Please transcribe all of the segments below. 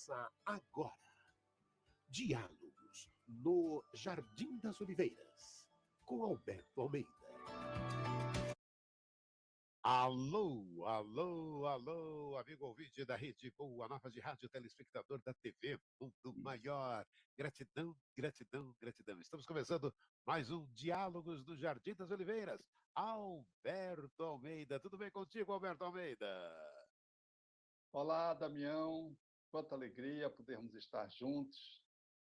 Começa agora. Diálogos no Jardim das Oliveiras, com Alberto Almeida. Alô, alô, alô, amigo ouvinte da Rede Boa Nova de Rádio, telespectador da TV Mundo Maior. Gratidão, gratidão, gratidão. Estamos começando mais um Diálogos do Jardim das Oliveiras. Alberto Almeida, tudo bem contigo, Alberto Almeida? Olá, Damião. Quanta alegria podermos estar juntos.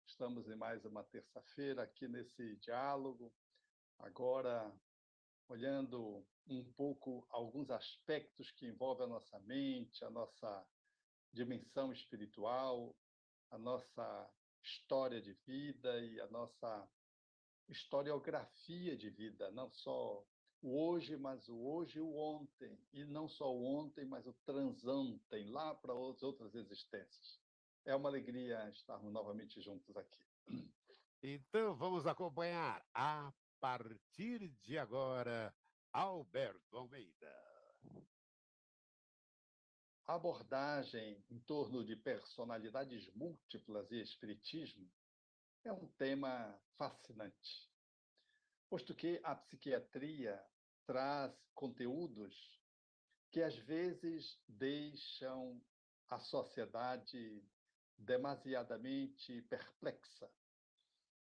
Estamos em mais uma terça-feira aqui nesse diálogo. Agora, olhando um pouco alguns aspectos que envolvem a nossa mente, a nossa dimensão espiritual, a nossa história de vida e a nossa historiografia de vida, não só o hoje, mas o hoje e o ontem, e não só o ontem, mas o transontem, lá para as outras existências. É uma alegria estarmos novamente juntos aqui. Então vamos acompanhar a partir de agora Alberto Almeida. A abordagem em torno de personalidades múltiplas e espiritismo é um tema fascinante, posto que a psiquiatria traz conteúdos que às vezes deixam a sociedade demasiadamente perplexa.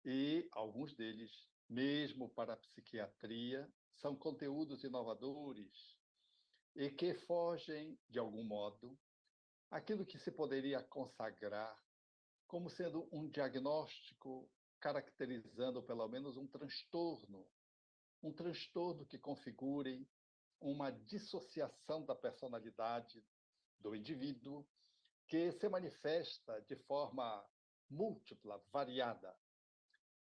E alguns deles, mesmo para a psiquiatria, são conteúdos inovadores e que fogem, de algum modo, aquilo que se poderia consagrar como sendo um diagnóstico caracterizando pelo menos um transtorno que configure uma dissociação da personalidade do indivíduo que se manifesta de forma múltipla, variada.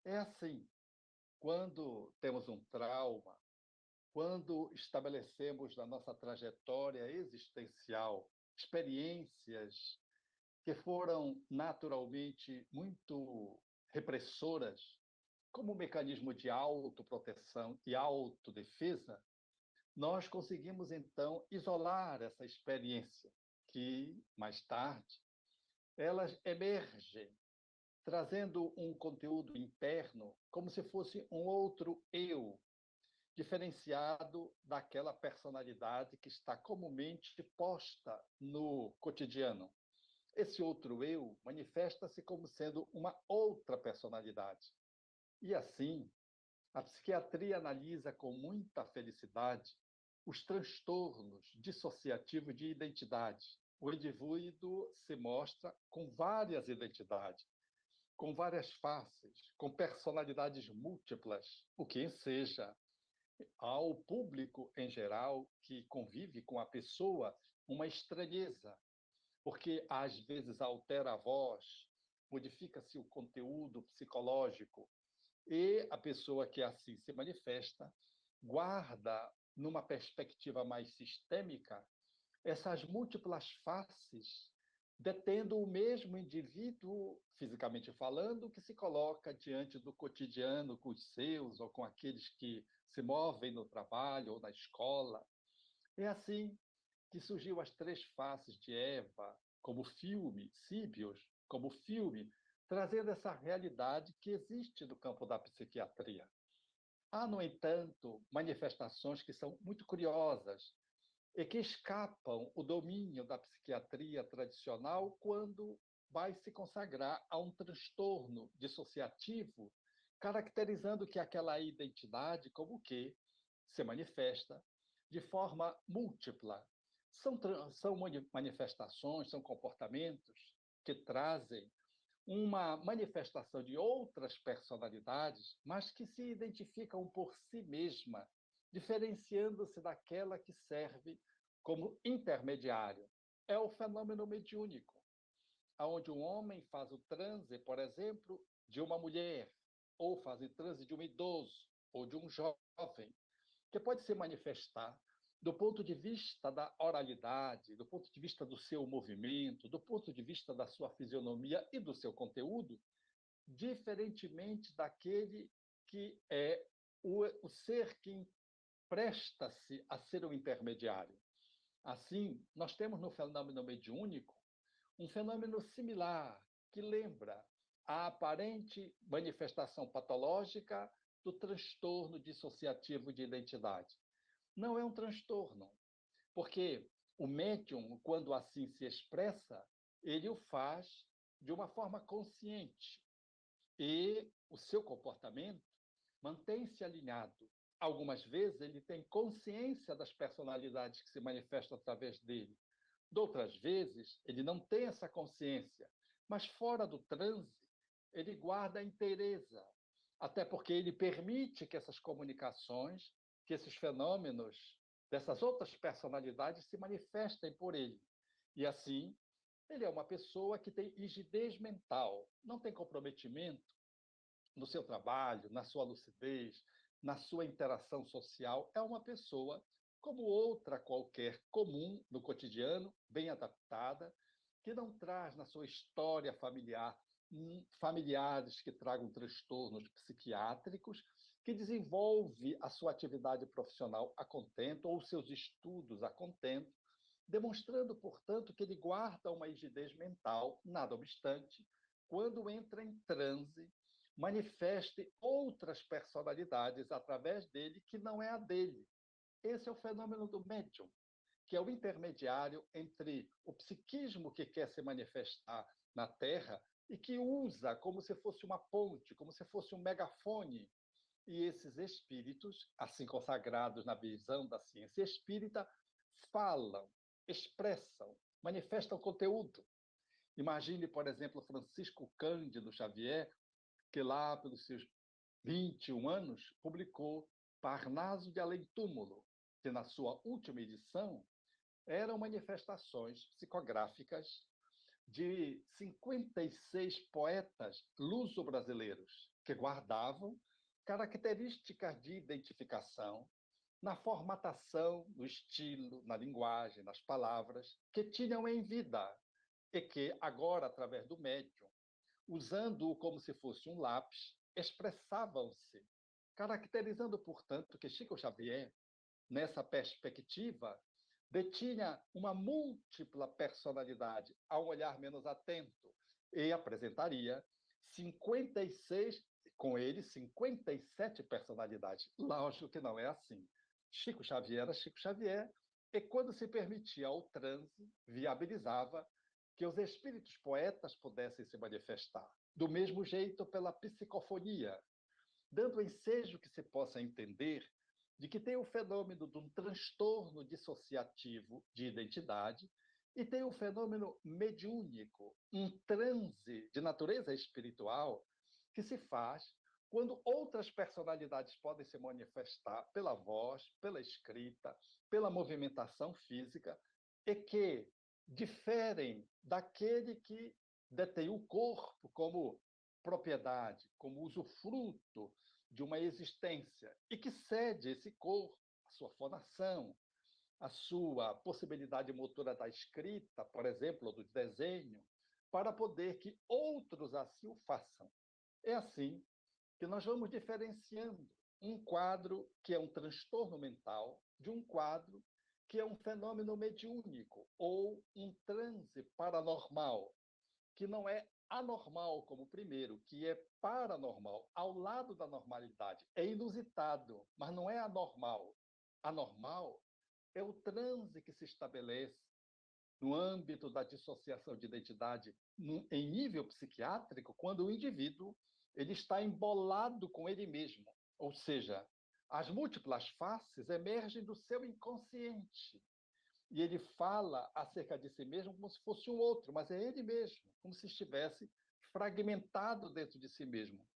É assim, quando temos um trauma, quando estabelecemos na nossa trajetória existencial experiências que foram naturalmente muito repressoras, como um mecanismo de autoproteção e autodefesa, nós conseguimos então isolar essa experiência, que mais tarde elas emergem trazendo um conteúdo interno como se fosse um outro eu, diferenciado daquela personalidade que está comumente posta no cotidiano. Esse outro eu manifesta-se como sendo uma outra personalidade. E assim, a psiquiatria analisa com muita felicidade os transtornos dissociativos de identidade. O indivíduo se mostra com várias identidades, com várias faces, com personalidades múltiplas, o que enseja ao público em geral que convive com a pessoa uma estranheza, porque às vezes altera a voz, modifica-se o conteúdo psicológico, e a pessoa que assim se manifesta guarda, numa perspectiva mais sistêmica, essas múltiplas faces, detendo o mesmo indivíduo, fisicamente falando, que se coloca diante do cotidiano com os seus ou com aqueles que se movem no trabalho ou na escola. É assim que surgiu as três faces de Eva, como filme, Síbios, como filme, trazendo essa realidade que existe no campo da psiquiatria. Há, no entanto, manifestações que são muito curiosas e que escapam o domínio da psiquiatria tradicional quando vai se consagrar a um transtorno dissociativo, caracterizando que aquela identidade como que se manifesta de forma múltipla. São manifestações, são comportamentos que trazem uma manifestação de outras personalidades, mas que se identificam por si mesma, diferenciando-se daquela que serve como intermediário. É o fenômeno mediúnico, onde um homem faz o transe, por exemplo, de uma mulher, ou faz o transe de um idoso, ou de um jovem, que pode se manifestar do ponto de vista da oralidade, do ponto de vista do seu movimento, do ponto de vista da sua fisionomia e do seu conteúdo, diferentemente daquele que é o ser que presta-se a ser o intermediário. Assim, nós temos no fenômeno mediúnico um fenômeno similar que lembra a aparente manifestação patológica do transtorno dissociativo de identidade. Não é um transtorno, porque o médium, quando assim se expressa, ele o faz de uma forma consciente e o seu comportamento mantém-se alinhado. Algumas vezes ele tem consciência das personalidades que se manifestam através dele. De outras vezes, ele não tem essa consciência, mas fora do transe, ele guarda a inteireza, até porque ele permite que essas comunicações, que esses fenômenos dessas outras personalidades se manifestem por ele. E assim, ele é uma pessoa que tem rigidez mental, não tem comprometimento no seu trabalho, na sua lucidez, na sua interação social. É uma pessoa como outra qualquer, comum no cotidiano, bem adaptada, que não traz na sua história familiar familiares que tragam transtornos psiquiátricos, que desenvolve a sua atividade profissional a contento ou seus estudos a contento, demonstrando, portanto, que ele guarda uma rigidez mental, nada obstante, quando entra em transe, manifeste outras personalidades através dele que não é a dele. Esse é o fenômeno do médium, que é o intermediário entre o psiquismo que quer se manifestar na Terra e que usa como se fosse uma ponte, como se fosse um megafone. E esses espíritos, assim consagrados na visão da ciência espírita, falam, expressam, manifestam conteúdo. Imagine, por exemplo, Francisco Cândido Xavier, que lá pelos seus 21 anos publicou Parnaso de Além Túmulo, que na sua última edição eram manifestações psicográficas de 56 poetas luso-brasileiros que guardavam características de identificação na formatação, no estilo, na linguagem, nas palavras que tinham em vida e que agora, através do médium, usando-o como se fosse um lápis, expressavam-se, caracterizando, portanto, que Chico Xavier, nessa perspectiva, detinha uma múltipla personalidade, a um olhar menos atento, e apresentaria 56, com ele, 57 personalidades. Lógico que não é assim. Chico Xavier era Chico Xavier, e quando se permitia ao transe, viabilizava que os espíritos poetas pudessem se manifestar. Do mesmo jeito, pela psicofonia, dando ensejo que se possa entender de que tem o fenômeno de um transtorno dissociativo de identidade e tem o fenômeno mediúnico, um transe de natureza espiritual que se faz quando outras personalidades podem se manifestar pela voz, pela escrita, pela movimentação física e que diferem daquele que detém o corpo como propriedade, como usufruto de uma existência e que cede esse corpo, a sua fonação, a sua possibilidade motora da escrita, por exemplo, ou do desenho, para poder que outros assim o façam. É assim que nós vamos diferenciando um quadro que é um transtorno mental de um quadro que é um fenômeno mediúnico ou um transe paranormal, que não é anormal como o primeiro, que é paranormal, ao lado da normalidade. É inusitado, mas não é anormal. Anormal é o transe que se estabelece no âmbito da dissociação de identidade em nível psiquiátrico, quando o indivíduo ele está embolado com ele mesmo. Ou seja, as múltiplas faces emergem do seu inconsciente. E ele fala acerca de si mesmo como se fosse um outro, mas é ele mesmo, como se estivesse fragmentado dentro de si mesmo.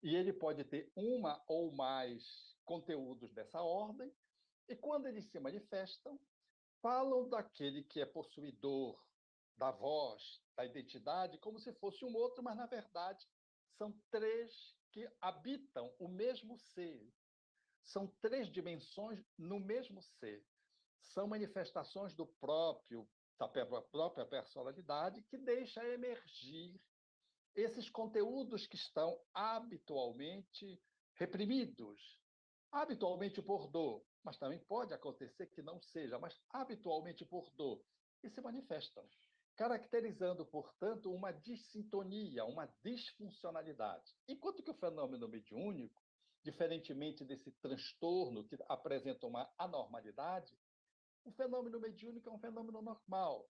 E ele pode ter uma ou mais conteúdos dessa ordem, e quando eles se manifestam, falam daquele que é possuidor da voz, da identidade, como se fosse um outro, mas na verdade são três que habitam o mesmo ser. São três dimensões no mesmo ser. São manifestações da própria personalidade que deixa emergir esses conteúdos que estão habitualmente reprimidos, habitualmente por dor, mas também pode acontecer que não seja, mas habitualmente por dor, e se manifestam. caracterizando, portanto, uma dissintonia, uma disfuncionalidade. Enquanto que o fenômeno mediúnico, diferentemente desse transtorno que apresenta uma anormalidade, o fenômeno mediúnico é um fenômeno normal.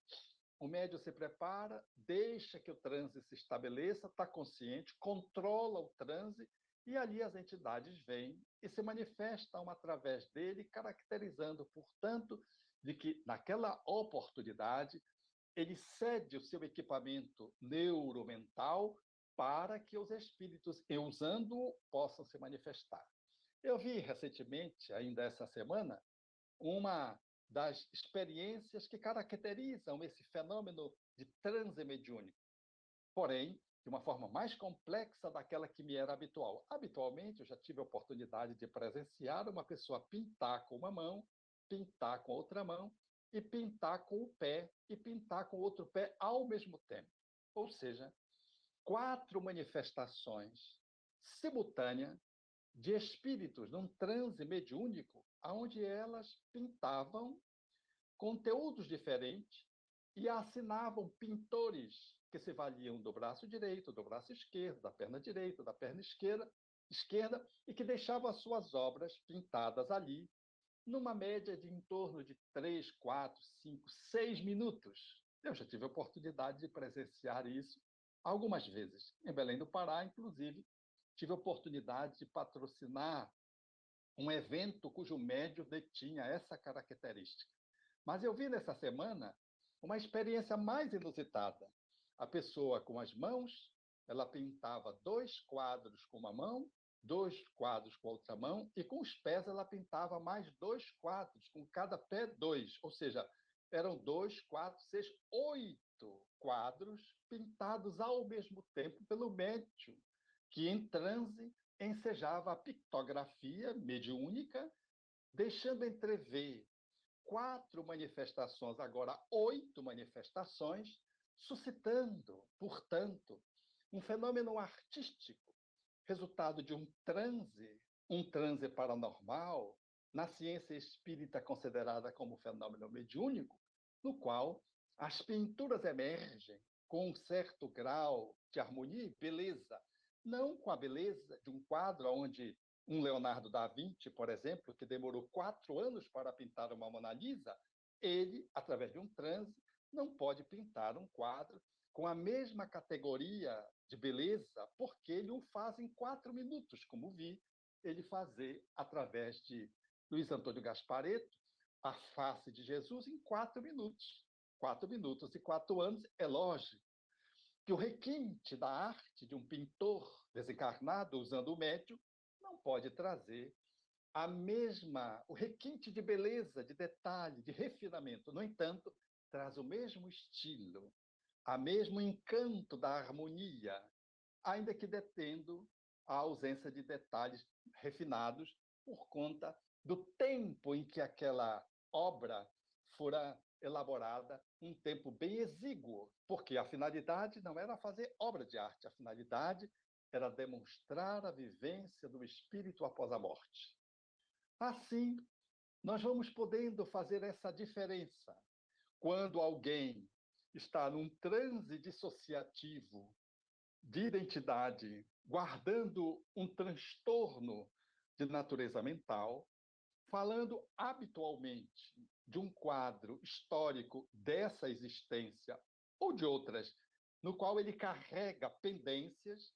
O médium se prepara, deixa que o transe se estabeleça, está consciente, controla o transe, e ali as entidades vêm e se manifestam através dele, caracterizando, portanto, de que, naquela oportunidade, ele cede o seu equipamento neuromental para que os espíritos, usando-o, possam se manifestar. Eu vi recentemente, ainda essa semana, uma das experiências que caracterizam esse fenômeno de transe mediúnico, porém, de uma forma mais complexa daquela que me era habitual. Habitualmente, eu já tive a oportunidade de presenciar uma pessoa pintar com uma mão, pintar com outra mão, e pintar com o pé, e pintar com o outro pé ao mesmo tempo. Ou seja, 4 manifestações simultâneas de espíritos num transe mediúnico, onde elas pintavam conteúdos diferentes e assinavam pintores que se valiam do braço direito, do braço esquerdo, da perna direita, da perna esquerda, e que deixavam as suas obras pintadas ali, numa média de em torno de 3, 4, 5, 6 minutos. Eu já tive a oportunidade de presenciar isso algumas vezes. Em Belém do Pará, inclusive, tive a oportunidade de patrocinar um evento cujo médium detinha essa característica. Mas eu vi nessa semana uma experiência mais inusitada. A pessoa com as mãos, ela pintava 2 quadros com uma mão, 2 quadros com a outra mão, e com os pés ela pintava mais 2 quadros, com cada pé 2. Ou seja, eram 2, 4, 6, 8 quadros pintados ao mesmo tempo pelo médium, que em transe ensejava a pictografia mediúnica, deixando entrever 4 manifestações, agora 8 manifestações, suscitando, portanto, um fenômeno artístico, resultado de um transe paranormal, na ciência espírita considerada como fenômeno mediúnico, no qual as pinturas emergem com um certo grau de harmonia e beleza, não com a beleza de um quadro onde um Leonardo da Vinci, por exemplo, que demorou 4 anos para pintar uma Mona Lisa, ele, através de um transe, não pode pintar um quadro com a mesma categoria de beleza, porque ele o faz em 4 minutos, como vi ele fazer através de Luiz Antônio Gasparetto, a face de Jesus em 4 minutos. 4 minutos e 4 anos, é lógico que o requinte da arte de um pintor desencarnado usando o médium não pode trazer o requinte de beleza, de detalhe, de refinamento. No entanto, traz o mesmo estilo, o mesmo encanto da harmonia, ainda que detendo a ausência de detalhes refinados por conta do tempo em que aquela obra fora elaborada, um tempo bem exíguo, porque a finalidade não era fazer obra de arte, a finalidade era demonstrar a vivência do espírito após a morte. Assim, nós vamos podendo fazer essa diferença. Quando alguém está num transe dissociativo de identidade, guardando um transtorno de natureza mental, falando habitualmente de um quadro histórico dessa existência ou de outras, no qual ele carrega pendências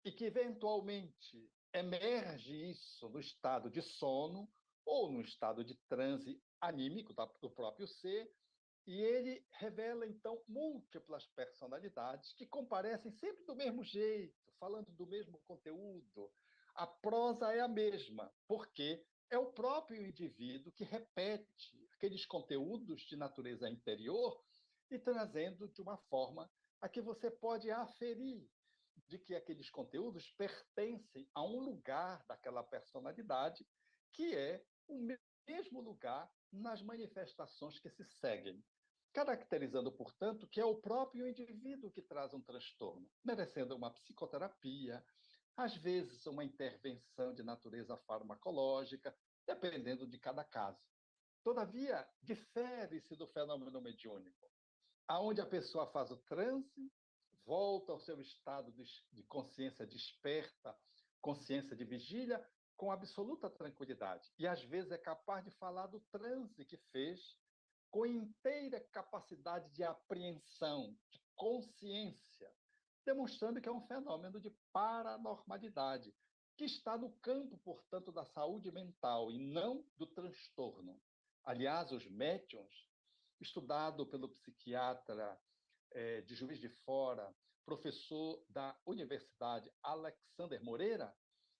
e que, eventualmente, emerge isso no estado de sono ou no estado de transe anímico do próprio ser, e ele revela, então, múltiplas personalidades que comparecem sempre do mesmo jeito, falando do mesmo conteúdo. A prosa é a mesma, porque é o próprio indivíduo que repete aqueles conteúdos de natureza interior e trazendo de uma forma a que você pode aferir de que aqueles conteúdos pertencem a um lugar daquela personalidade, que é o mesmo lugar nas manifestações que se seguem, caracterizando, portanto, que é o próprio indivíduo que traz um transtorno, merecendo uma psicoterapia, às vezes uma intervenção de natureza farmacológica, dependendo de cada caso. Todavia, difere-se do fenômeno mediúnico. aonde a pessoa faz o transe, volta ao seu estado de consciência desperta, consciência de vigília, com absoluta tranquilidade. E às vezes é capaz de falar do transe que fez, com inteira capacidade de apreensão, de consciência, demonstrando que é um fenômeno de paranormalidade, que está no campo, portanto, da saúde mental e não do transtorno. Aliás, os médiuns, estudado pelo psiquiatra de Juiz de Fora, professor da Universidade Alexander Moreira,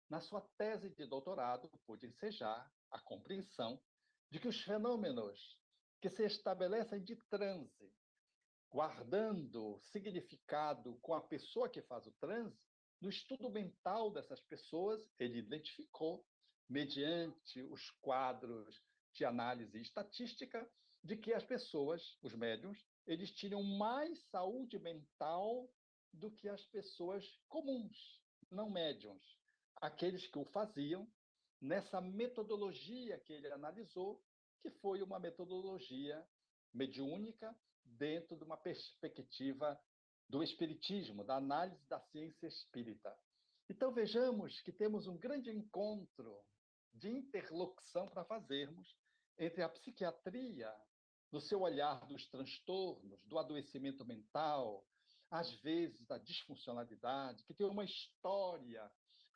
na sua tese de doutorado, pôde ensejar a compreensão de que os fenômenos que se estabelecem de transe, guardando significado com a pessoa que faz o transe, no estudo mental dessas pessoas, ele identificou, mediante os quadros de análise estatística, de que as pessoas, os médiums, eles tinham mais saúde mental do que as pessoas comuns, não médiums. Aqueles que o faziam nessa metodologia que ele analisou, que foi uma metodologia mediúnica dentro de uma perspectiva do espiritismo, da análise da ciência espírita. Então vejamos que temos um grande encontro de interlocução para fazermos entre a psiquiatria, no seu olhar dos transtornos, do adoecimento mental, às vezes da disfuncionalidade, que tem uma história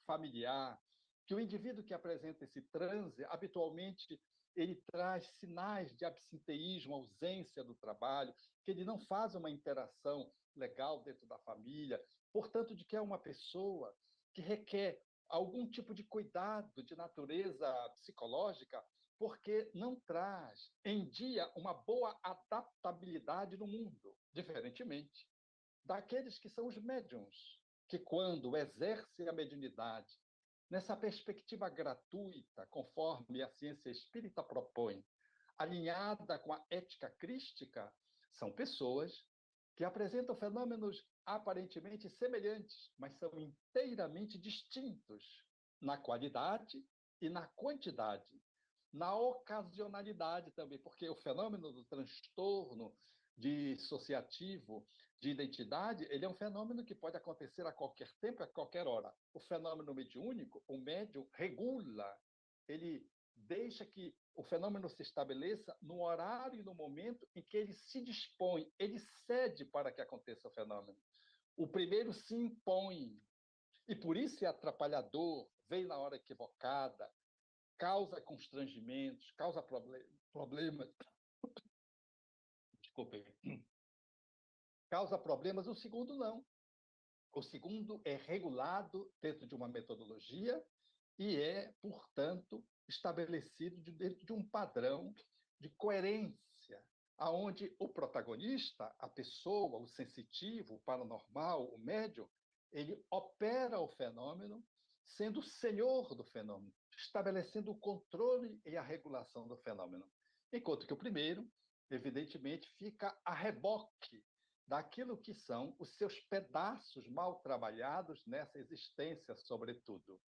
familiar, que o indivíduo que apresenta esse transe, habitualmente, ele traz sinais de absenteísmo, ausência do trabalho, que ele não faz uma interação legal dentro da família, portanto, de que é uma pessoa que requer algum tipo de cuidado de natureza psicológica, porque não traz em dia uma boa adaptabilidade no mundo, diferentemente daqueles que são os médiums, que quando exercem a mediunidade nessa perspectiva gratuita, conforme a ciência espírita propõe, alinhada com a ética crística, são pessoas que apresentam fenômenos aparentemente semelhantes, mas são inteiramente distintos na qualidade e na quantidade, na ocasionalidade também, porque o fenômeno do transtorno dissociativo de identidade, ele é um fenômeno que pode acontecer a qualquer tempo, a qualquer hora. O fenômeno mediúnico, o médium regula, ele deixa que o fenômeno se estabeleça no horário e no momento em que ele se dispõe, ele cede para que aconteça o fenômeno. O primeiro se impõe, e por isso é atrapalhador, vem na hora equivocada, causa constrangimentos, causa problemas. Desculpe. Causa problemas, o segundo não. O segundo é regulado dentro de uma metodologia e é, portanto, estabelecido dentro de um padrão de coerência, aonde o protagonista, a pessoa, o sensitivo, o paranormal, o médium, ele opera o fenômeno sendo o senhor do fenômeno, estabelecendo o controle e a regulação do fenômeno. Enquanto que o primeiro, evidentemente, fica a reboque daquilo que são os seus pedaços mal trabalhados nessa existência, sobretudo.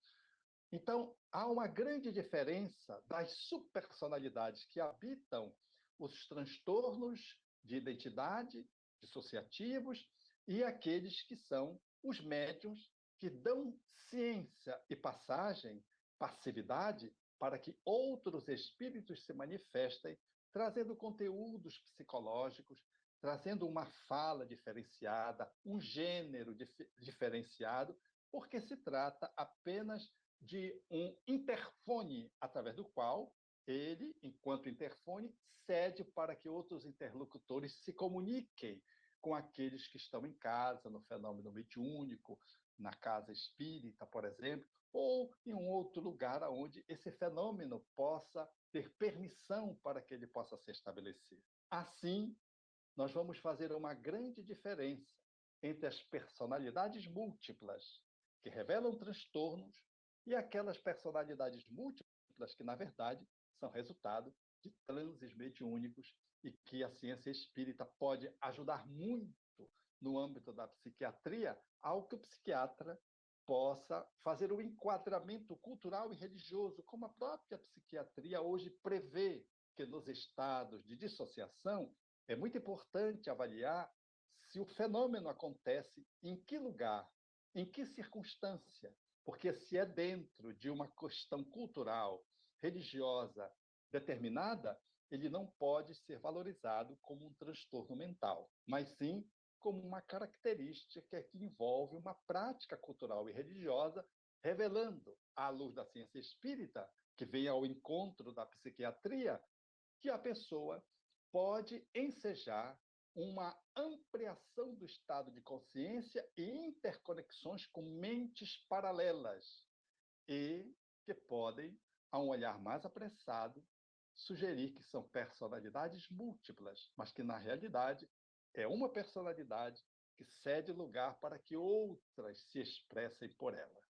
Então, há uma grande diferença das subpersonalidades que habitam os transtornos de identidade, dissociativos, e aqueles que são os médiuns que dão ciência e passagem, passividade, para que outros espíritos se manifestem, trazendo conteúdos psicológicos, trazendo uma fala diferenciada, um gênero diferenciado, porque se trata apenas de um interfone através do qual ele, enquanto interfone, cede para que outros interlocutores se comuniquem com aqueles que estão em casa, no fenômeno mediúnico, na casa espírita, por exemplo, ou em um outro lugar onde esse fenômeno possa ter permissão para que ele possa se estabelecer. Assim, nós vamos fazer uma grande diferença entre as personalidades múltiplas, que revelam transtornos, e aquelas personalidades múltiplas que, na verdade, são resultado de transes mediúnicos e que a ciência espírita pode ajudar muito no âmbito da psiquiatria, ao que o psiquiatra possa fazer o enquadramento cultural e religioso, como a própria psiquiatria hoje prevê que nos estados de dissociação é muito importante avaliar se o fenômeno acontece em que lugar, em que circunstância, porque se é dentro de uma questão cultural, religiosa determinada, ele não pode ser valorizado como um transtorno mental, mas sim como uma característica que envolve uma prática cultural e religiosa, revelando, à luz da ciência espírita, que vem ao encontro da psiquiatria, que a pessoa pode ensejar uma ampliação do estado de consciência e interconexões com mentes paralelas e que podem, a um olhar mais apressado, sugerir que são personalidades múltiplas, mas que, na realidade, é uma personalidade que cede lugar para que outras se expressem por ela.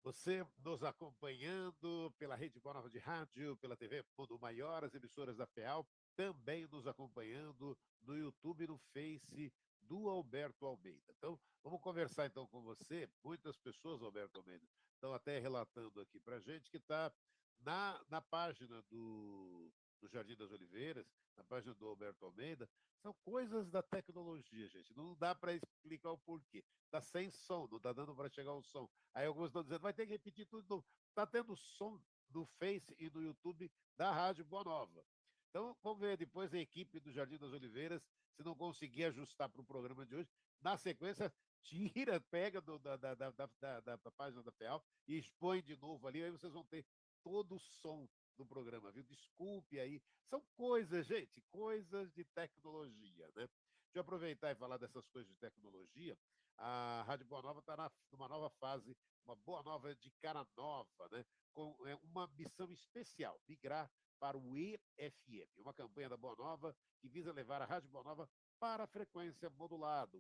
Você nos acompanhando pela Rede Boa Nova de Rádio, pela TV Mundo Maior, as emissoras da FEAL, também nos acompanhando no YouTube e no Face do Alberto Almeida. Então, vamos conversar então com você. Muitas pessoas, Alberto Almeida, estão até relatando aqui para a gente que está na página do Jardim das Oliveiras, na página do Alberto Almeida, são coisas da tecnologia, gente. Não dá para explicar o porquê. Está sem som, não está dando para chegar o som. Aí alguns estão dizendo, vai ter que repetir tudo. Está tendo som no Face e no YouTube da Rádio Boa Nova. Então, vamos ver depois a equipe do Jardim das Oliveiras, se não conseguir ajustar para o programa de hoje. Na sequência, tira, pega da página da FEAL e expõe de novo ali, aí vocês vão ter todo o som do programa, viu? Desculpe aí. São coisas, gente, coisas de tecnologia, né? Deixa eu aproveitar e falar dessas coisas de tecnologia. A Rádio Boa Nova está numa nova fase, uma Boa Nova de cara nova, né? Com uma missão especial, migrar para o EFM, uma campanha da Boa Nova que visa levar a Rádio Boa Nova para a frequência modulada,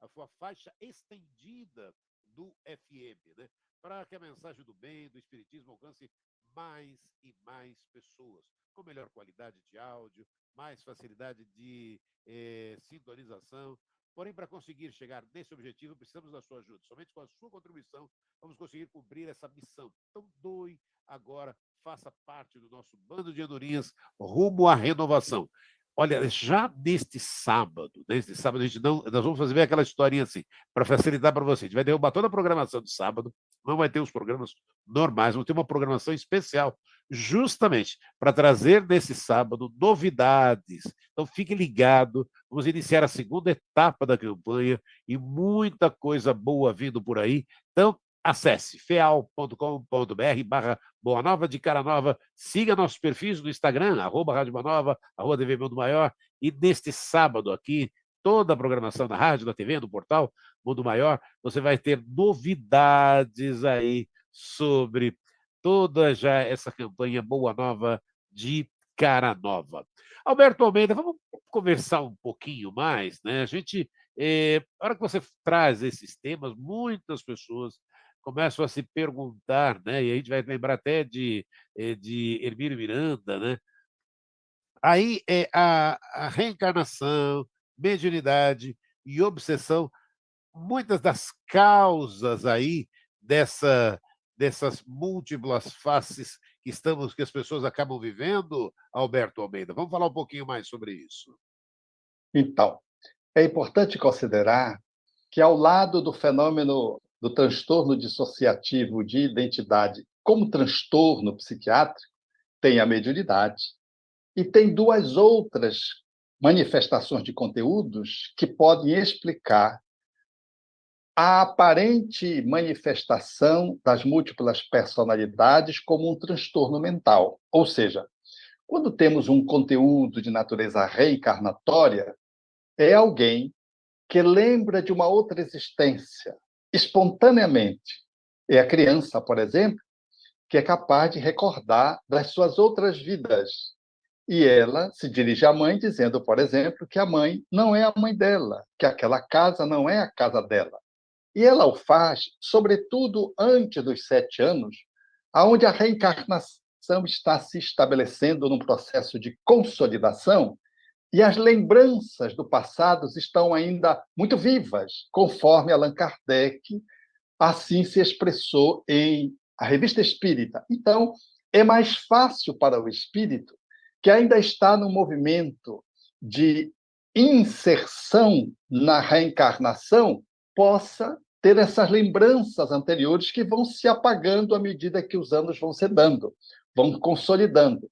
a sua faixa estendida do FM, né? Para que a mensagem do bem, do espiritismo alcance mais e mais pessoas, com melhor qualidade de áudio, mais facilidade de sintonização. Porém, para conseguir chegar nesse objetivo, precisamos da sua ajuda. Somente com a sua contribuição vamos conseguir cumprir essa missão. Então, doe agora, faça parte do nosso bando de andorinhas rumo à renovação. Olha, já neste sábado, a gente não, nós vamos fazer aquela historinha assim, para facilitar para você. A gente vai derrubar toda a programação de sábado, não vai ter os programas normais, vamos ter uma programação especial, justamente para trazer nesse sábado novidades. Então, fique ligado, vamos iniciar a segunda etapa da campanha e muita coisa boa vindo por aí. Então, acesse feal.com.br/Boa Nova de Cara Nova, siga nossos perfis no Instagram, @Rádio Boa Nova, @TV Mundo Maior, e neste sábado aqui, toda a programação da rádio, da TV, do portal Mundo Maior, você vai ter novidades aí sobre toda já essa campanha Boa Nova de Cara Nova. Alberto Almeida, vamos conversar um pouquinho mais, né? A gente, a hora que você traz esses temas, muitas pessoas começam a se perguntar, né? E a gente vai lembrar até de Hermínio Miranda, né? Aí a reencarnação, mediunidade e obsessão, muitas das causas aí dessas múltiplas faces que as pessoas acabam vivendo, Alberto Almeida. Vamos falar um pouquinho mais sobre isso. Então, é importante considerar que, ao lado do fenômeno do transtorno dissociativo de identidade como transtorno psiquiátrico, tem a mediunidade e tem duas outras manifestações de conteúdos que podem explicar a aparente manifestação das múltiplas personalidades como um transtorno mental. Ou seja, quando temos um conteúdo de natureza reencarnatória, é alguém que lembra de uma outra existência, espontaneamente. É a criança, por exemplo, que é capaz de recordar das suas outras vidas. E ela se dirige à mãe dizendo, por exemplo, que a mãe não é a mãe dela, que aquela casa não é a casa dela. E ela o faz, sobretudo antes dos 7 anos, onde a reencarnação está se estabelecendo num processo de consolidação e as lembranças do passado estão ainda muito vivas, conforme Allan Kardec assim se expressou em A Revista Espírita. Então, é mais fácil para o espírito que ainda está no movimento de inserção na reencarnação, possa ter essas lembranças anteriores que vão se apagando à medida que os anos vão se dando, vão consolidando.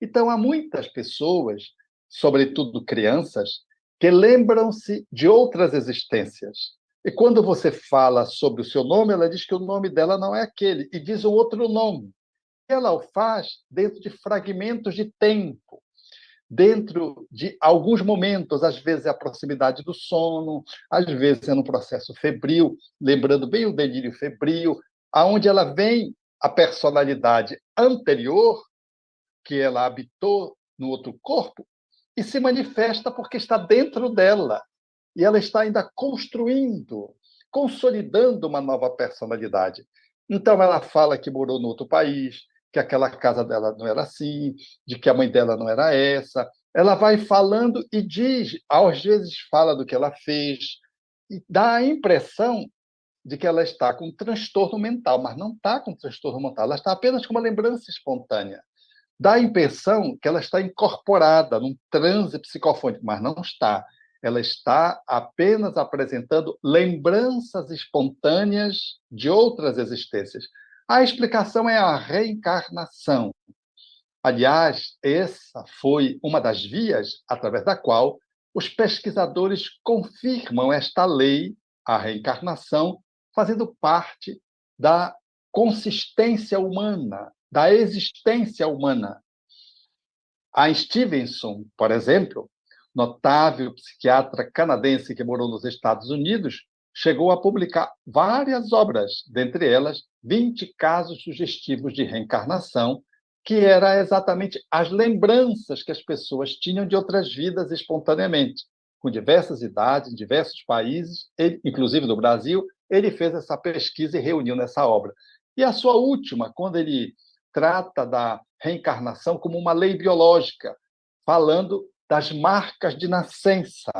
Então, há muitas pessoas, sobretudo crianças, que lembram-se de outras existências. E quando você fala sobre o seu nome, ela diz que o nome dela não é aquele, e diz um outro nome. Ela o faz dentro de fragmentos de tempo, dentro de alguns momentos, às vezes é a proximidade do sono, às vezes é no processo febril, lembrando bem o delírio febril, aonde ela vem a personalidade anterior, que ela habitou no outro corpo, e se manifesta porque está dentro dela. E ela está ainda construindo, consolidando uma nova personalidade. Então, ela fala que morou no outro país, que aquela casa dela não era assim, de que a mãe dela não era essa. Ela vai falando e diz, às vezes fala do que ela fez, e dá a impressão de que ela está com transtorno mental, mas não está com transtorno mental, ela está apenas com uma lembrança espontânea. Dá a impressão que ela está incorporada num transe psicofônico, mas não está. Ela está apenas apresentando lembranças espontâneas de outras existências. A explicação é a reencarnação. Aliás, essa foi uma das vias através da qual os pesquisadores confirmam esta lei, a reencarnação, fazendo parte da consistência humana, da existência humana. A Stevenson, por exemplo, notável psiquiatra canadense que morou nos Estados Unidos, chegou a publicar várias obras, dentre elas 20 casos sugestivos de reencarnação, que era exatamente as lembranças que as pessoas tinham de outras vidas espontaneamente, com diversas idades, em diversos países, inclusive no Brasil. Ele fez essa pesquisa e reuniu nessa obra. E a sua última, quando ele trata da reencarnação como uma lei biológica, falando das marcas de nascença,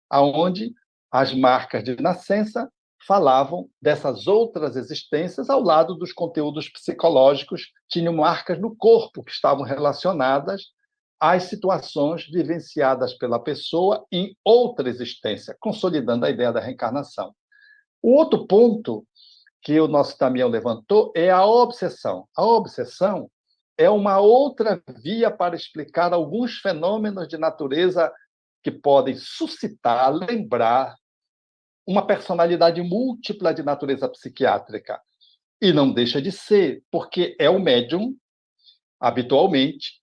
aonde as marcas de nascença falavam dessas outras existências ao lado dos conteúdos psicológicos, tinham marcas no corpo que estavam relacionadas às situações vivenciadas pela pessoa em outra existência, consolidando a ideia da reencarnação. O outro ponto que o nosso Damião levantou é a obsessão. A obsessão é uma outra via para explicar alguns fenômenos de natureza que podem suscitar, lembrar uma personalidade múltipla de natureza psiquiátrica. E não deixa de ser, porque é o médium, habitualmente,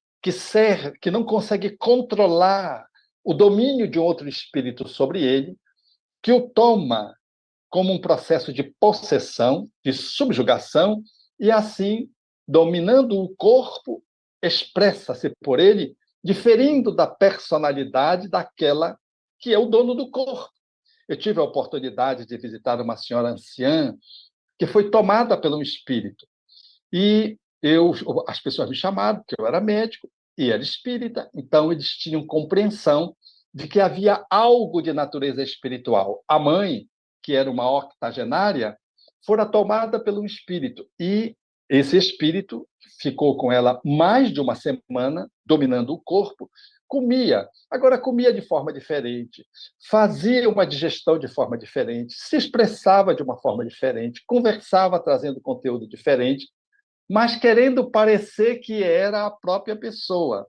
que não consegue controlar o domínio de um outro espírito sobre ele, que o toma como um processo de possessão, de subjugação, e assim, dominando o corpo, expressa-se por ele, diferindo da personalidade daquela que é o dono do corpo. Eu tive a oportunidade de visitar uma senhora anciã que foi tomada pelo espírito. E as pessoas me chamaram, porque eu era médico e era espírita, então eles tinham compreensão de que havia algo de natureza espiritual. A mãe, que era uma octogenária, fora tomada pelo espírito. E esse espírito ficou com ela mais de uma semana, dominando o corpo, comia. Agora, comia de forma diferente, fazia uma digestão de forma diferente, se expressava de uma forma diferente, conversava trazendo conteúdo diferente, mas querendo parecer que era a própria pessoa.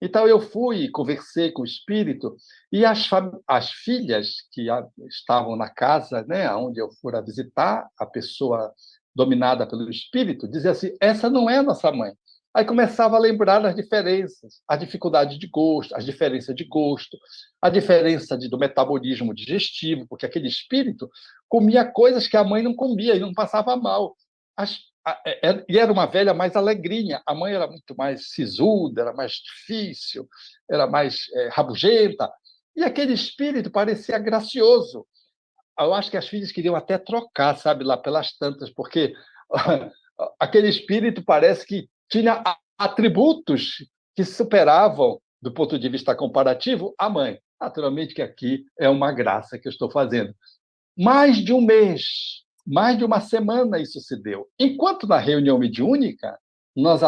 Então, eu fui e conversei com o espírito, e as filhas que estavam na casa, né, onde eu fora visitar, a pessoa dominada pelo espírito, dizia assim: essa não é nossa mãe. Aí começava a lembrar as diferenças, a dificuldade de gosto, as diferenças de gosto, a diferença do metabolismo digestivo, porque aquele espírito comia coisas que a mãe não comia e não passava mal. E era uma velha mais alegrinha. A mãe era muito mais sisuda, era mais difícil, era mais rabugenta. E aquele espírito parecia gracioso. Eu acho que as filhas queriam até trocar, sabe, lá pelas tantas, porque aquele espírito parece que tinha atributos que superavam, do ponto de vista comparativo, a mãe. Naturalmente que aqui é uma graça que eu estou fazendo. Mais de um mês, mais de uma semana isso se deu. Enquanto na reunião mediúnica, nós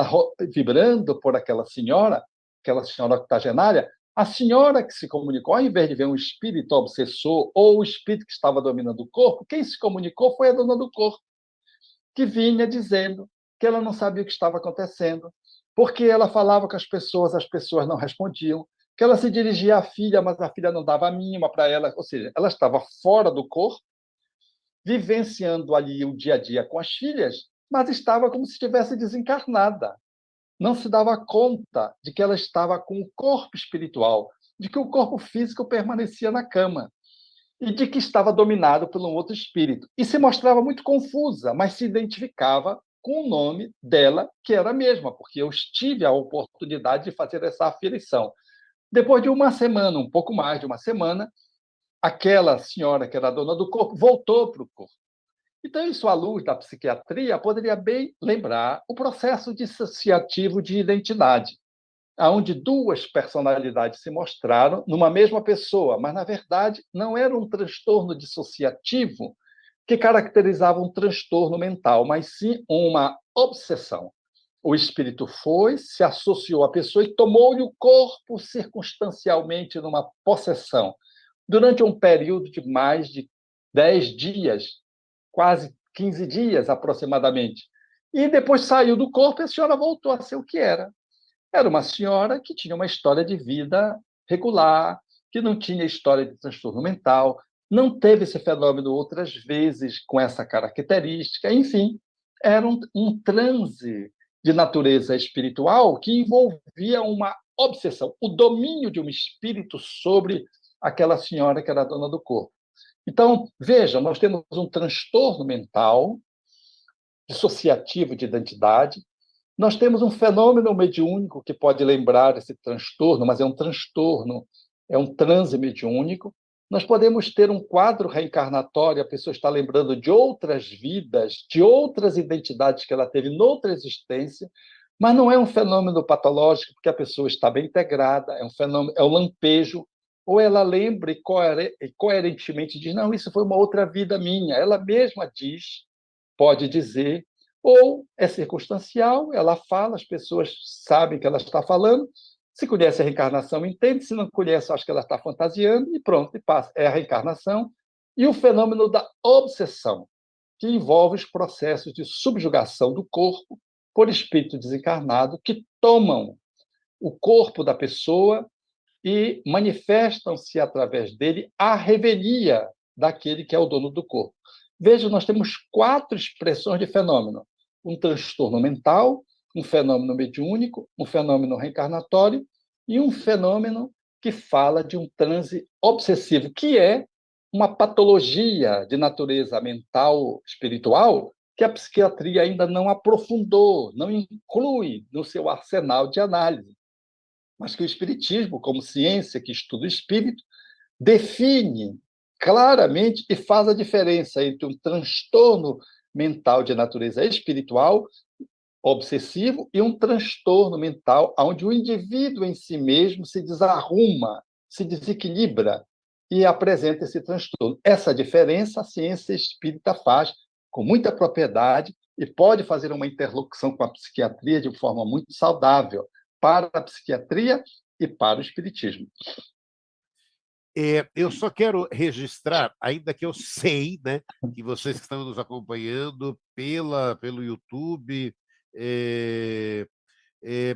vibrando por aquela senhora, aquela senhora octogenária, a senhora que se comunicou, ao invés de ver um espírito obsessor ou o espírito que estava dominando o corpo, quem se comunicou foi a dona do corpo, que vinha dizendo que ela não sabia o que estava acontecendo, porque ela falava com as pessoas não respondiam, que ela se dirigia à filha, mas a filha não dava a mínima para ela, ou seja, ela estava fora do corpo, vivenciando ali o dia a dia com as filhas, mas estava como se estivesse desencarnada. Não se dava conta de que ela estava com o corpo espiritual, de que o corpo físico permanecia na cama e de que estava dominado por um outro espírito. E se mostrava muito confusa, mas se identificava com o nome dela, que era a mesma, porque eu tive a oportunidade de fazer essa aferição. Depois de uma semana, um pouco mais de uma semana, aquela senhora que era a dona do corpo voltou para o corpo. Então, isso, à luz da psiquiatria, poderia bem lembrar o processo dissociativo de identidade, onde duas personalidades se mostraram numa mesma pessoa, mas, na verdade, não era um transtorno dissociativo que caracterizava um transtorno mental, mas sim uma obsessão. O espírito foi, se associou à pessoa e tomou-lhe o corpo circunstancialmente numa possessão, durante um período de mais de 10 dias, quase 15 dias aproximadamente. E depois saiu do corpo e a senhora voltou a ser o que era. Era uma senhora que tinha uma história de vida regular, que não tinha história de transtorno mental, não teve esse fenômeno outras vezes com essa característica, enfim, era um transe de natureza espiritual que envolvia uma obsessão, o domínio de um espírito sobre aquela senhora que era a dona do corpo. Então, vejam, nós temos um transtorno mental, dissociativo de identidade, nós temos um fenômeno mediúnico que pode lembrar esse transtorno, mas é um transtorno, é um transe mediúnico. Nós podemos ter um quadro reencarnatório, a pessoa está lembrando de outras vidas, de outras identidades que ela teve noutra existência, mas não é um fenômeno patológico, porque a pessoa está bem integrada, é um fenômeno, é um lampejo, ou ela lembra e coerentemente diz, não, isso foi uma outra vida minha. Ela mesma diz, pode dizer, ou é circunstancial, ela fala, as pessoas sabem que ela está falando, se conhece a reencarnação, entende, se não conhece, acho que ela está fantasiando, e pronto, e passa. É a reencarnação. E o fenômeno da obsessão, que envolve os processos de subjugação do corpo por espírito desencarnado, que tomam o corpo da pessoa e manifestam-se através dele à revelia daquele que é o dono do corpo. Veja, nós temos 4 expressões de fenômeno: um transtorno mental, um fenômeno mediúnico, um fenômeno reencarnatório e um fenômeno que fala de um transe obsessivo, que é uma patologia de natureza mental, espiritual, que a psiquiatria ainda não aprofundou, não inclui no seu arsenal de análise, mas que o espiritismo, como ciência que estuda o espírito, define claramente e faz a diferença entre um transtorno mental de natureza espiritual, obsessivo, e um transtorno mental onde o indivíduo em si mesmo se desarruma, se desequilibra e apresenta esse transtorno. Essa diferença a ciência espírita faz com muita propriedade e pode fazer uma interlocução com a psiquiatria de forma muito saudável para a psiquiatria e para o espiritismo. Eu só quero registrar, ainda que eu sei, né, que vocês que estão nos acompanhando pelo YouTube,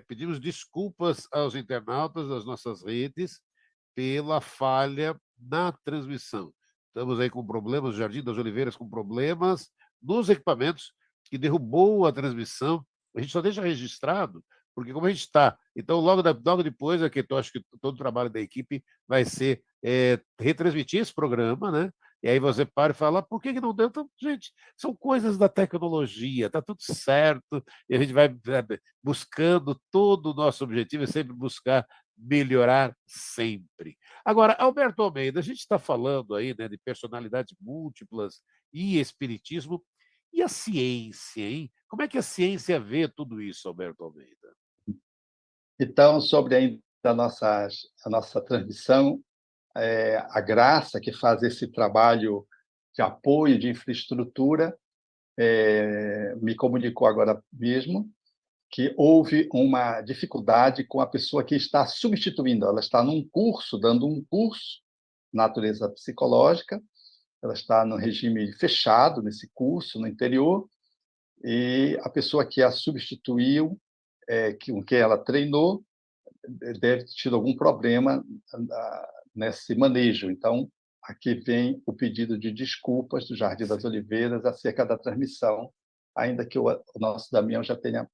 pedimos desculpas aos internautas das nossas redes pela falha na transmissão. Estamos aí com problemas, o Jardim das Oliveiras com problemas nos equipamentos, que derrubou a transmissão. A gente só deixa registrado, porque como a gente está... Então, logo depois, aqui, eu acho que todo o trabalho da equipe vai ser retransmitir esse programa, né? E aí você para e fala, por que não deu? Então, gente, são coisas da tecnologia, está tudo certo, e a gente vai buscando, todo o nosso objetivo é sempre buscar melhorar sempre. Agora, Alberto Almeida, a gente está falando aí, né, de personalidades múltiplas e espiritismo, e a ciência, hein? Como é que a ciência vê tudo isso, Alberto Almeida? Então, sobre ainda a nossa transmissão, a Graça, que faz esse trabalho de apoio, de infraestrutura, me comunicou agora mesmo que houve uma dificuldade com a pessoa que está substituindo. Ela está num curso, dando um curso, natureza psicológica, ela está no regime fechado, nesse curso, no interior, e a pessoa que a substituiu, com quem ela treinou, deve ter tido algum problema nesse manejo. Então, aqui vem o pedido de desculpas do Jardim das Oliveiras acerca da transmissão, ainda que o nosso Damião já tenha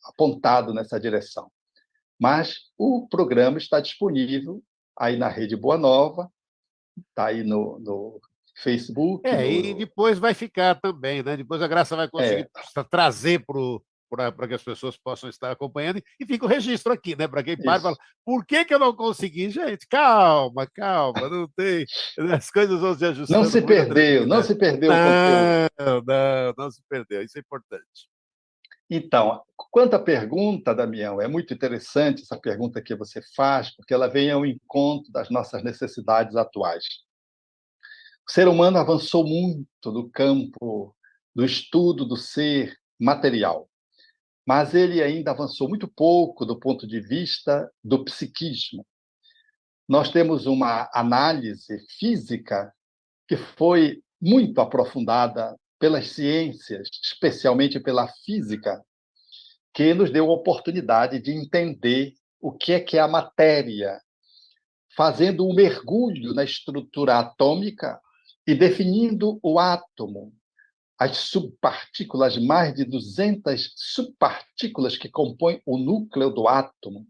apontado nessa direção. Mas o programa está disponível aí na Rede Boa Nova, está aí no Facebook. E depois vai ficar também, né? Depois a Graça vai conseguir trazer para que as pessoas possam estar acompanhando, e fica o registro aqui, né? Para quem para e fala, por que eu não consegui? Gente, calma, não tem. As coisas vão se ajustando. Não se perdeu, não se perdeu o conteúdo. Não se perdeu, isso é importante. Então, quanto à pergunta, Damião, é muito interessante essa pergunta que você faz, porque ela vem ao encontro das nossas necessidades atuais. O ser humano avançou muito no campo do estudo do ser material, mas ele ainda avançou muito pouco do ponto de vista do psiquismo. Nós temos uma análise física que foi muito aprofundada pelas ciências, especialmente pela física, que nos deu a oportunidade de entender o que é a matéria, fazendo um mergulho na estrutura atômica e definindo o átomo, as subpartículas, mais de 200 subpartículas que compõem o núcleo do átomo,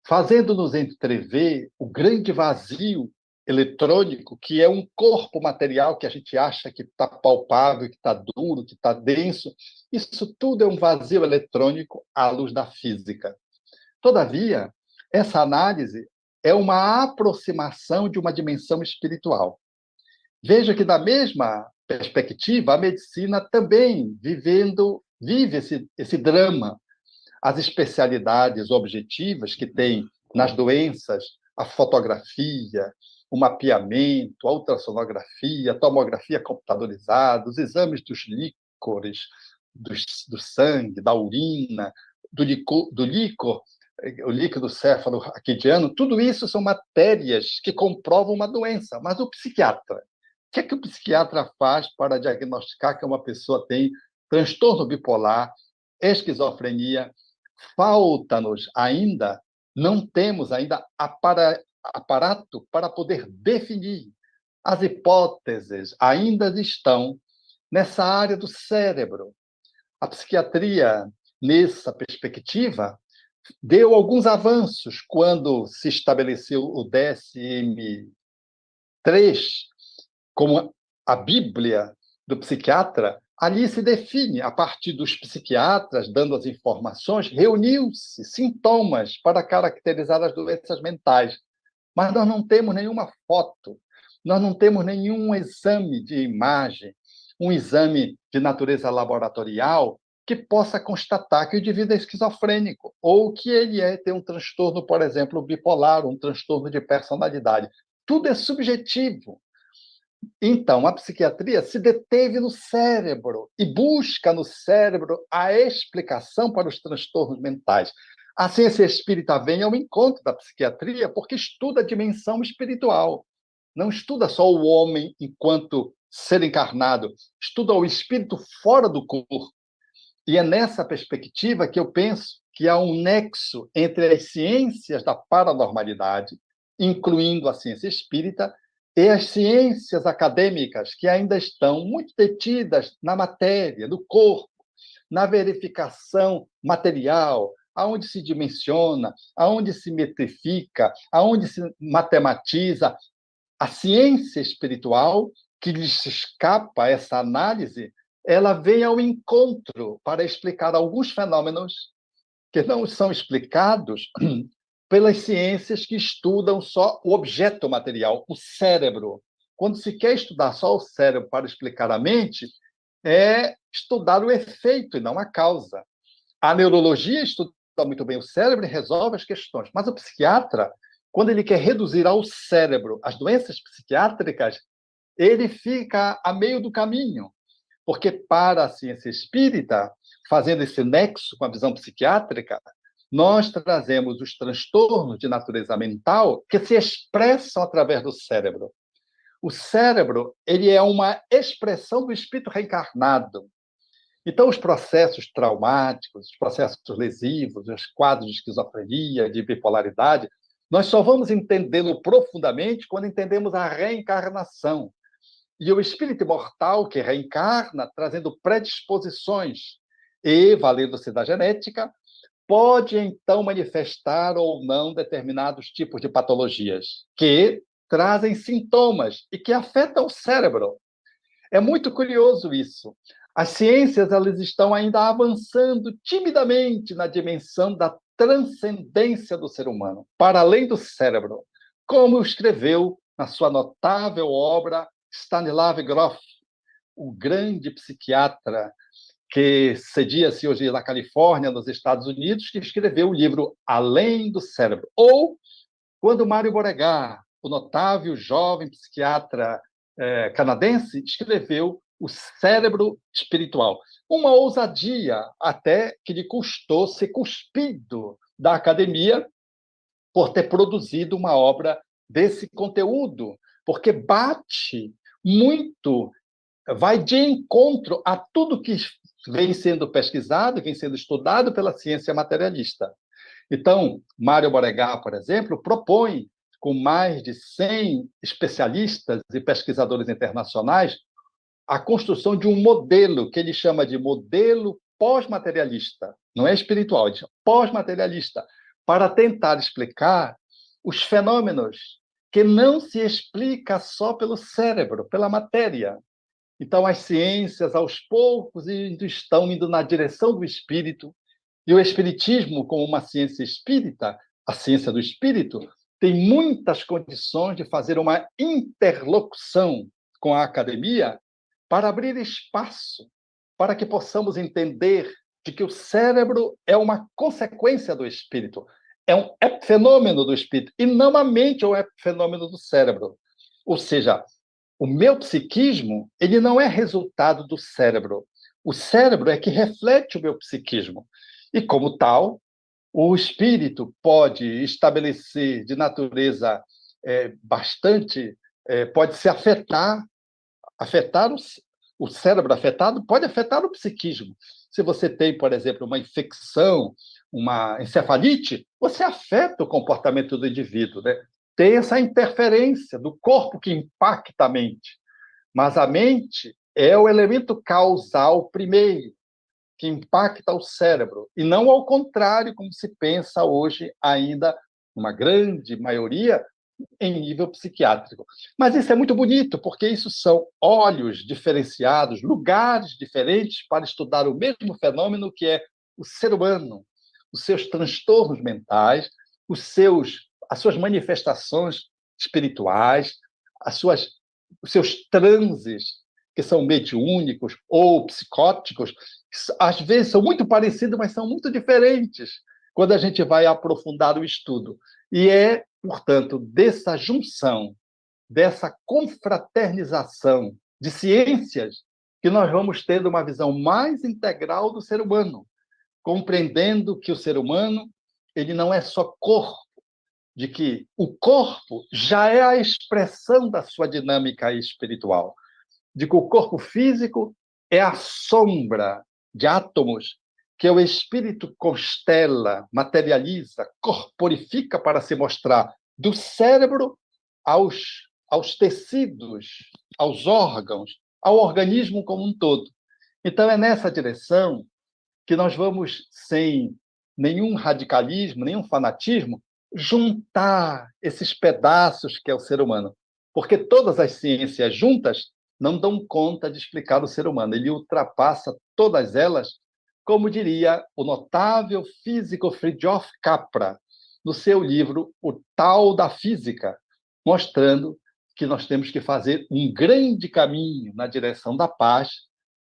fazendo-nos entrever o grande vazio eletrônico, que é um corpo material que a gente acha que está palpável, que está duro, que está denso. Isso tudo é um vazio eletrônico à luz da física. Todavia, essa análise é uma aproximação de uma dimensão espiritual. Veja que, da mesma perspectiva, a medicina também vive esse drama. As especialidades objetivas que tem nas doenças, a fotografia, o mapeamento, a ultrassonografia, a tomografia computadorizada, os exames dos líquores, do sangue, da urina, do líquor, o líquido céfalo-raquidiano, tudo isso são matérias que comprovam uma doença. Mas o psiquiatra, o que o psiquiatra faz para diagnosticar que uma pessoa tem transtorno bipolar, esquizofrenia? Falta-nos ainda, não temos ainda aparato para poder definir. As hipóteses ainda estão nessa área do cérebro. A psiquiatria, nessa perspectiva, deu alguns avanços quando se estabeleceu o DSM-3 como a Bíblia do psiquiatra. Ali se define, a partir dos psiquiatras, dando as informações, reuniu-se sintomas para caracterizar as doenças mentais. Mas nós não temos nenhuma foto, nós não temos nenhum exame de imagem, um exame de natureza laboratorial que possa constatar que o indivíduo é esquizofrênico ou que ele tem um transtorno, por exemplo, bipolar, um transtorno de personalidade. Tudo é subjetivo. Então, a psiquiatria se deteve no cérebro e busca no cérebro a explicação para os transtornos mentais. A ciência espírita vem ao encontro da psiquiatria porque estuda a dimensão espiritual. Não estuda só o homem enquanto ser encarnado, estuda o espírito fora do corpo. E é nessa perspectiva que eu penso que há um nexo entre as ciências da paranormalidade, incluindo a ciência espírita, e as ciências acadêmicas, que ainda estão muito detidas na matéria, no corpo, na verificação material, aonde se dimensiona, aonde se metrifica, aonde se matematiza. A ciência espiritual, que lhes escapa essa análise, ela vem ao encontro para explicar alguns fenômenos que não são explicados pelas ciências que estudam só o objeto material, o cérebro. Quando se quer estudar só o cérebro para explicar a mente, é estudar o efeito e não a causa. A neurologia estuda muito bem o cérebro e resolve as questões, mas o psiquiatra, quando ele quer reduzir ao cérebro as doenças psiquiátricas, ele fica a meio do caminho, porque para a ciência espírita fazendo esse nexo com a visão psiquiátrica, nós trazemos os transtornos de natureza mental que se expressam através do cérebro. O cérebro, ele é uma expressão do espírito reencarnado. Então, os processos traumáticos, os processos lesivos, os quadros de esquizofrenia, de bipolaridade, nós só vamos entendê-lo profundamente quando entendemos a reencarnação. E o espírito imortal que reencarna, trazendo predisposições e, valendo-se da genética, pode, então, manifestar ou não determinados tipos de patologias que trazem sintomas e que afetam o cérebro. É muito curioso isso. As ciências elas estão ainda avançando timidamente na dimensão da transcendência do ser humano, para além do cérebro, como escreveu na sua notável obra Stanislav Grof, o grande psiquiatra que cedia-se hoje na Califórnia, nos Estados Unidos, que escreveu o livro Além do Cérebro. Ou quando Mário Beauregard, o notável jovem psiquiatra canadense, escreveu O Cérebro Espiritual. Uma ousadia até que lhe custou ser cuspido da academia por ter produzido uma obra desse conteúdo, porque bate muito, vai de encontro a tudo que vem sendo pesquisado, vem sendo estudado pela ciência materialista. Então, Mário Beauregard, por exemplo, propõe, com mais de 100 especialistas e pesquisadores internacionais, a construção de um modelo que ele chama de modelo pós-materialista. Não é espiritual, é pós-materialista, para tentar explicar os fenômenos que não se explica só pelo cérebro, pela matéria. Então, as ciências, aos poucos, estão indo na direção do espírito, e o espiritismo, como uma ciência espírita, a ciência do espírito, tem muitas condições de fazer uma interlocução com a academia para abrir espaço para que possamos entender de que o cérebro é uma consequência do espírito, é um epifenômeno do espírito, e não a mente é um epifenômeno do cérebro. Ou seja, o meu psiquismo, ele não é resultado do cérebro. O cérebro é que reflete o meu psiquismo. E, como tal, o espírito pode estabelecer de natureza bastante... pode se afetar o cérebro afetado, pode afetar o psiquismo. Se você tem, por exemplo, uma infecção, uma encefalite, você afeta o comportamento do indivíduo, né? Tem essa interferência do corpo que impacta a mente. Mas a mente é o elemento causal primeiro, que impacta o cérebro, e não ao contrário, como se pensa hoje ainda, uma grande maioria, em nível psiquiátrico. Mas isso é muito bonito, porque isso são olhos diferenciados, lugares diferentes para estudar o mesmo fenômeno que é o ser humano, os seus transtornos mentais, as suas manifestações espirituais, os seus transes, que são mediúnicos ou psicóticos, que às vezes são muito parecidos, mas são muito diferentes quando a gente vai aprofundar o estudo. E é, portanto, dessa junção, dessa confraternização de ciências que nós vamos tendo uma visão mais integral do ser humano, compreendendo que o ser humano ele não é só corpo, de que o corpo já é a expressão da sua dinâmica espiritual, de que o corpo físico é a sombra de átomos que o espírito constela, materializa, corporifica para se mostrar do cérebro aos tecidos, aos órgãos, ao organismo como um todo. Então, é nessa direção que nós vamos, sem nenhum radicalismo, nenhum fanatismo, juntar esses pedaços que é o ser humano. Porque todas as ciências juntas não dão conta de explicar o ser humano. Ele ultrapassa todas elas, como diria o notável físico Fritjof Capra, no seu livro O Tal da Física, mostrando que nós temos que fazer um grande caminho na direção da paz,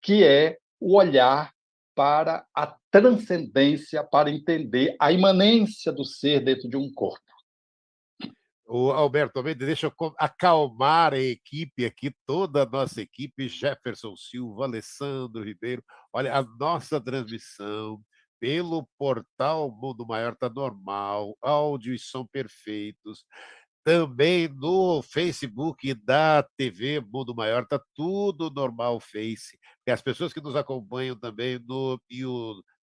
que é o olhar para a transcendência, para entender a imanência do ser dentro de um corpo. O Alberto Almeida, deixa eu acalmar a equipe aqui, toda a nossa equipe, Jefferson Silva, Alessandro Ribeiro. Olha, a nossa transmissão pelo portal Mundo Maior está normal, áudio e som perfeitos. Também no Facebook da TV Mundo Maior, está tudo normal, Face. E as pessoas que nos acompanham também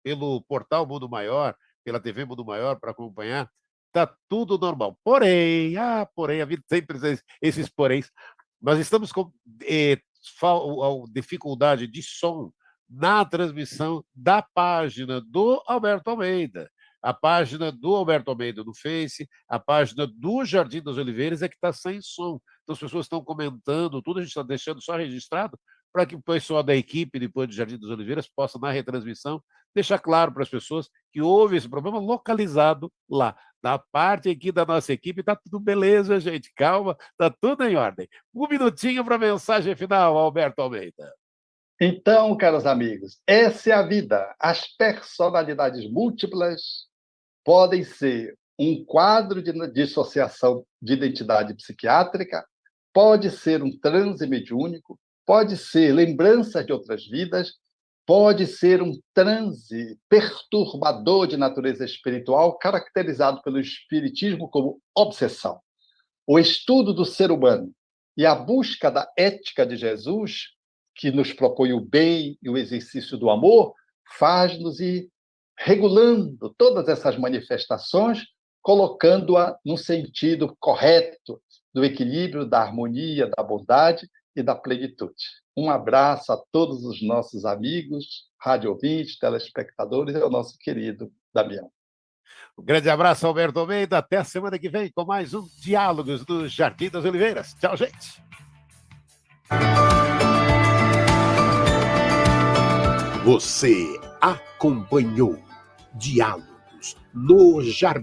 pelo portal Mundo Maior, pela TV Mundo Maior, para acompanhar, está tudo normal. Porém, a vida sempre esses poréns. Nós estamos com dificuldade de som na transmissão da página do Alberto Almeida. A página do Alberto Almeida no Face, a página do Jardim das Oliveiras é que está sem som. Então, as pessoas estão comentando, tudo a gente está deixando só registrado para que o pessoal da equipe, depois do Jardim das Oliveiras, possa, na retransmissão, deixar claro para as pessoas que houve esse problema localizado lá. Na parte aqui da nossa equipe, está tudo beleza, gente. Calma, está tudo em ordem. Um minutinho para a mensagem final, Alberto Almeida. Então, caros amigos, essa é a vida. As personalidades múltiplas podem ser um quadro de dissociação de identidade psiquiátrica, pode ser um transe mediúnico, pode ser lembrança de outras vidas, pode ser um transe perturbador de natureza espiritual, caracterizado pelo espiritismo como obsessão. O estudo do ser humano e a busca da ética de Jesus, que nos propõe o bem e o exercício do amor, faz-nos ir regulando todas essas manifestações, colocando-a no sentido correto do equilíbrio, da harmonia, da bondade e da plenitude. Um abraço a todos os nossos amigos, rádio ouvintes, telespectadores e ao nosso querido Damião. Um grande abraço, Alberto Almeida. Até a semana que vem com mais um Diálogos do Jardim das Oliveiras. Tchau, gente. Você acompanhou Diálogos no Jardim